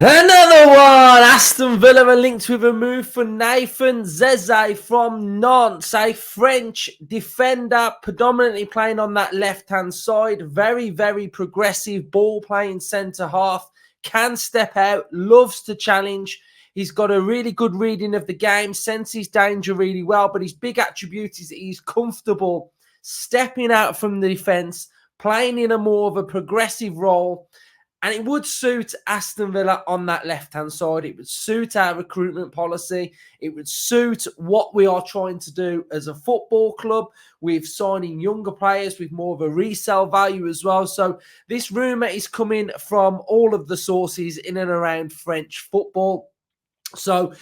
Another one! Aston Villa are linked with a move for Nathan Zézé from Nantes, a French defender, predominantly playing on that left-hand side. Very, very progressive ball-playing centre-half. Can step out, loves to challenge. He's got a really good reading of the game, senses danger really well, but his big attribute is that he's comfortable stepping out from the defence, playing in a more of a progressive role. And it would suit Aston Villa on that left-hand side. It would suit our recruitment policy. It would suit what we are trying to do as a football club with signing younger players with more of a resale value as well. So this rumour is coming from all of the sources in and around French football. So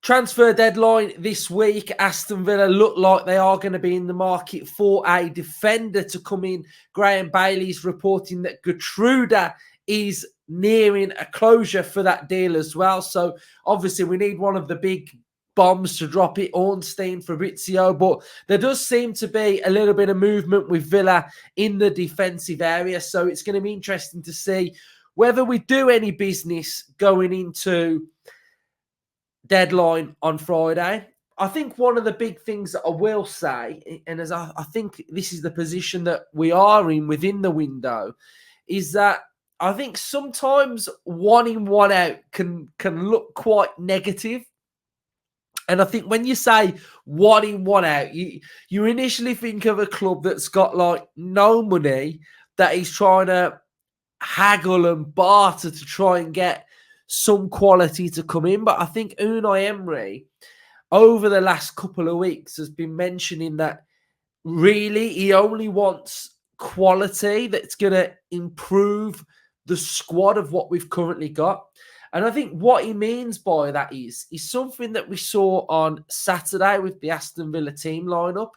transfer deadline this week. Aston Villa look like they are going to be in the market for a defender to come in. Graham Bailey's reporting that Gertruda is nearing a closure for that deal as well. So obviously we need one of the big bombs to drop it, Ornstein, Fabrizio, but there does seem to be a little bit of movement with Villa in the defensive area. So it's going to be interesting to see whether we do any business going into deadline on Friday. I think one of the big things that I will say, and as I think this is the position that we are in within the window, is that I think sometimes 1 in, 1 out can look quite negative. And I think when you say 1 in, 1 out, you initially think of a club that's got like no money, that is trying to haggle and barter to try and get some quality to come in. But I think Unai Emery, over the last couple of weeks, has been mentioning that really he only wants quality that's going to improve the squad of what we've currently got. And I think what he means by that is something that we saw on Saturday with the Aston Villa team lineup.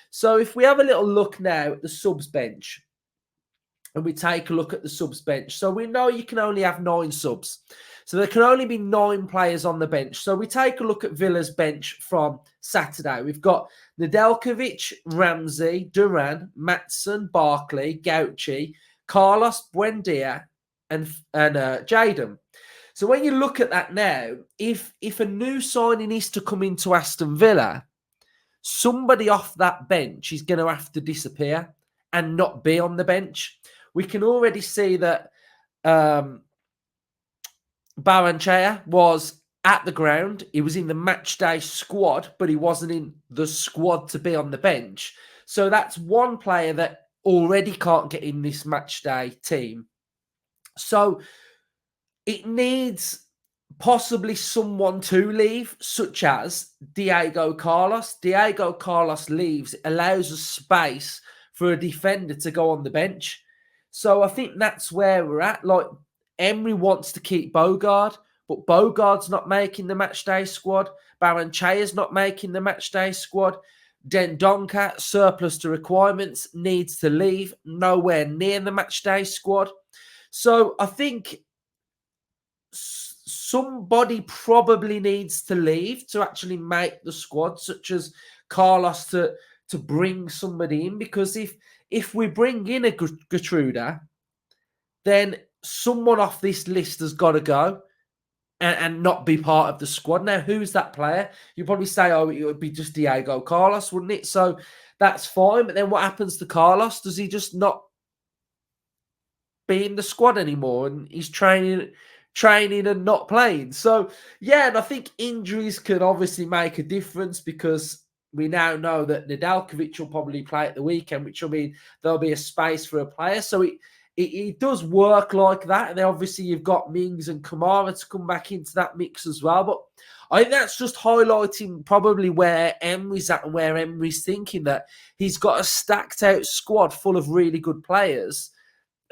So if we have a little look now at the subs bench, and we take a look at the subs bench. So we know you can only have 9 subs. So there can only be 9 players on the bench. So we take a look at Villa's bench from Saturday. We've got Nedeljkovic, Ramsey, Duran, Maatsen, Barkley, Gauchi, Carlos, Buendia, and Jadon. So when you look at that now, if a new signing is to come into Aston Villa, somebody off that bench is going to have to disappear and not be on the bench. We can already see that Baranchea was at the ground. He was in the match day squad, but he wasn't in the squad to be on the bench. So that's one player that already can't get in this match day team. So it needs possibly someone to leave, such as Diego Carlos. Diego Carlos leaves, it allows a space for a defender to go on the bench. So I think that's where we're at. Like, Emery wants to keep Bogard, but Bogard's not making the matchday squad. Baranchea's not making the matchday squad. Dendonka, surplus to requirements, needs to leave, nowhere near the matchday squad. So I think somebody probably needs to leave to actually make the squad, such as Carlos to bring somebody in, because if we bring in a Gertruda, then someone off this list has got to go and not be part of the squad. Now, who's that player? You probably say, oh, it would be just Diego Carlos, wouldn't it? So that's fine. But then what happens to Carlos? Does he just not be in the squad anymore and he's training and not playing? So, yeah, and I think injuries can obviously make a difference, because we now know that Nedeljkovic will probably play at the weekend, which will mean there'll be a space for a player. So it does work like that. And then obviously you've got Mings and Kamara to come back into that mix as well. But I think that's just highlighting probably where Emery's at and where Emery's thinking that he's got a stacked out squad full of really good players.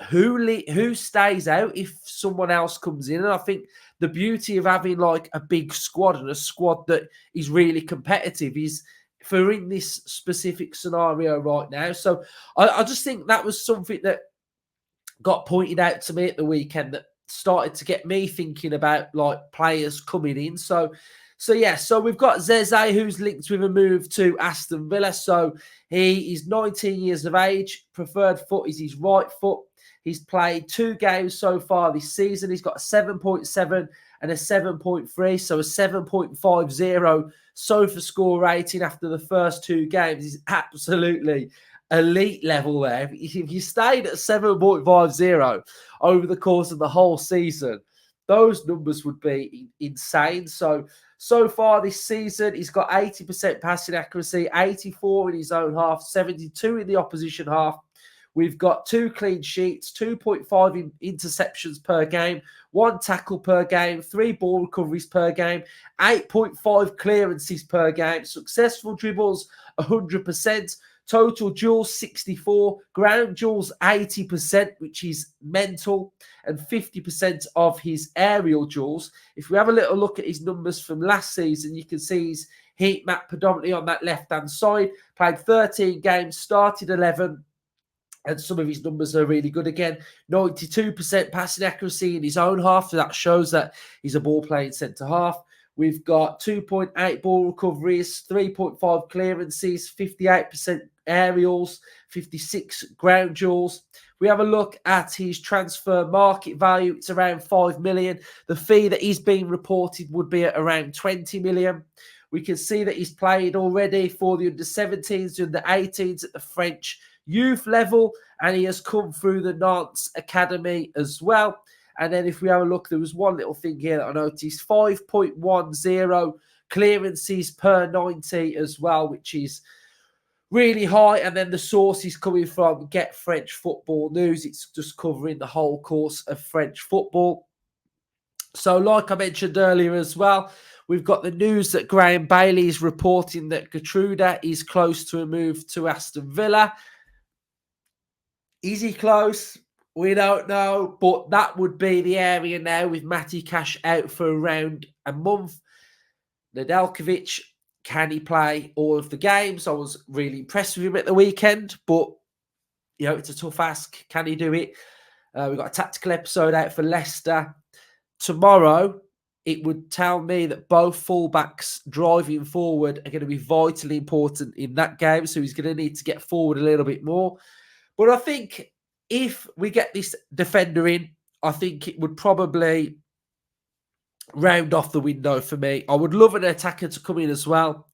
Who stays out if someone else comes in? And I think the beauty of having like a big squad and a squad that is really competitive is for in this specific scenario right now. So I just think that was something that got pointed out to me at the weekend that started to get me thinking about like players coming in. So So we've got Zeze, who's linked with a move to Aston Villa. So he is 19 years of age. Preferred foot is his right foot. He's played 2 games so far this season. He's got a 7.7 and a 7.3, so a 7.50 SOFA score rating after the first 2 games. Is absolutely elite level there. If you stayed at 7.50 over the course of the whole season, those numbers would be insane. So far this season, he's got 80% passing accuracy, 84 in his own half, 72 in the opposition half. We've got 2 clean sheets, 2.5 interceptions per game, 1 tackle per game, 3 ball recoveries per game, 8.5 clearances per game, successful dribbles 100%, total duels 64, ground duels 80%, which is mental, and 50% of his aerial duels. If we have a little look at his numbers from last season, you can see his heat map predominantly on that left-hand side. Played 13 games, started 11, and some of his numbers are really good again. 92% passing accuracy in his own half. So that shows that he's a ball-playing centre-half. We've got 2.8 ball recoveries, 3.5 clearances, 58% aerials, 56 ground duels. We have a look at his transfer market value. It's around 5 million. The fee that he's being reported would be at around 20 million. We can see that he's played already for the under-17s, the under-18s at the French youth level, and he has come through the Nantes academy as well. And then if we have a look, there was one little thing here that I noticed, 5.10 clearances per 90 as well, which is really high. And then the source is coming from Get French Football News. It's just covering the whole course of French football. So like I mentioned earlier as well, we've got the news that Graham Bailey is reporting that Gertruda is close to a move to Aston Villa. Is he close? We don't know, but that would be the area now with Matty Cash out for around a month. Nedeljkovic, can he play all of the games? I was really impressed with him at the weekend, but you know, it's a tough ask. Can he do it? We've got a tactical episode out for Leicester tomorrow. It would tell me that both fullbacks driving forward are going to be vitally important in that game, so he's going to need to get forward a little bit more. But I think if we get this defender in, I think it would probably round off the window for me. I would love an attacker to come in as well.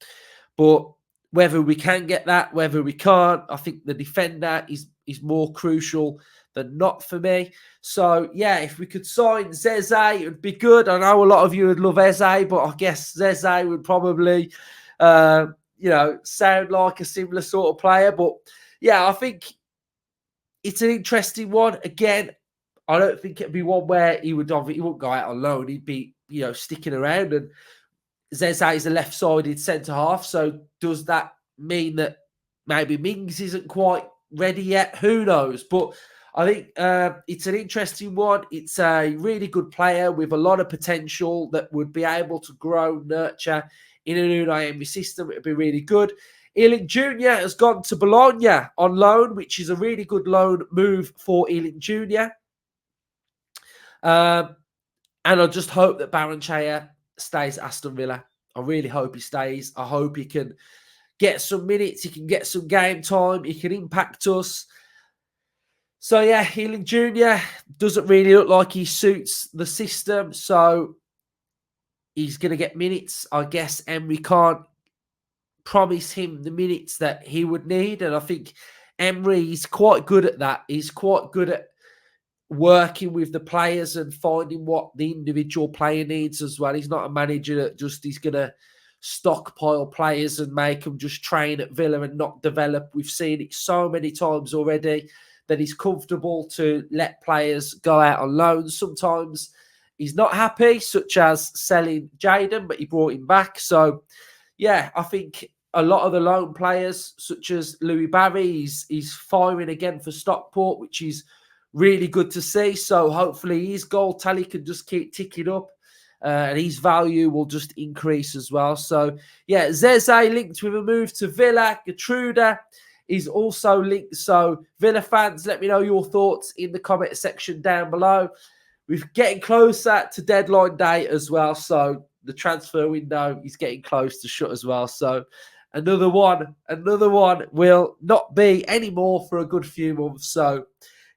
But whether we can get that, whether we can't, I think the defender is more crucial than not for me. So, yeah, if we could sign Zeze, it would be good. I know a lot of you would love Eze, but I guess Zeze would probably, sound like a similar sort of player. But, yeah, I think it's an interesting one. Again, I don't think it'd be one where he wouldn't go out on loan. He'd be, sticking around. And Zeze is a left-sided centre-half. So does that mean that maybe Mings isn't quite ready yet? Who knows? But I think it's an interesting one. It's a really good player with a lot of potential that would be able to grow, nurture in an Unai Emery system. It would be really good. Ealing Jr. has gone to Bologna on loan, which is a really good loan move for Ealing Jr. And I just hope that Baranchea stays at Aston Villa. I really hope he stays. I hope he can get some minutes. He can get some game time. He can impact us. So, yeah, Ealing Jr. doesn't really look like he suits the system. So, he's going to get minutes. I guess Emery can't promise him the minutes that he would need. And I think Emery is quite good at that. He's quite good at working with the players and finding what the individual player needs as well. He's not a manager that just is going to stockpile players and make them just train at Villa and not develop. We've seen it so many times already that he's comfortable to let players go out on loan. Sometimes he's not happy, such as selling Jadon, but he brought him back. So, yeah, I think a lot of the loan players, such as Louis Barry, he's firing again for Stockport, which is really good to see. So hopefully his goal tally can just keep ticking up and his value will just increase as well. So, yeah, Zeze linked with a move to Villa. Gertruda is also linked. So, Villa fans, let me know your thoughts in the comment section down below. We're getting closer to deadline day as well. So, the transfer window is getting close to shut as well. So another one will not be anymore for a good few months. So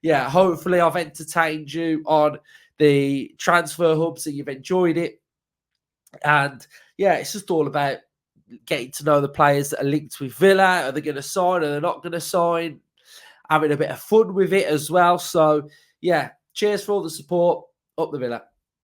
yeah, hopefully I've entertained you on the transfer hub, so you've enjoyed it. And yeah, it's just all about getting to know the players that are linked with Villa. Are they going to sign? Are they not going to sign? Having a bit of fun with it as well. So yeah, cheers for all the support. Up the Villa.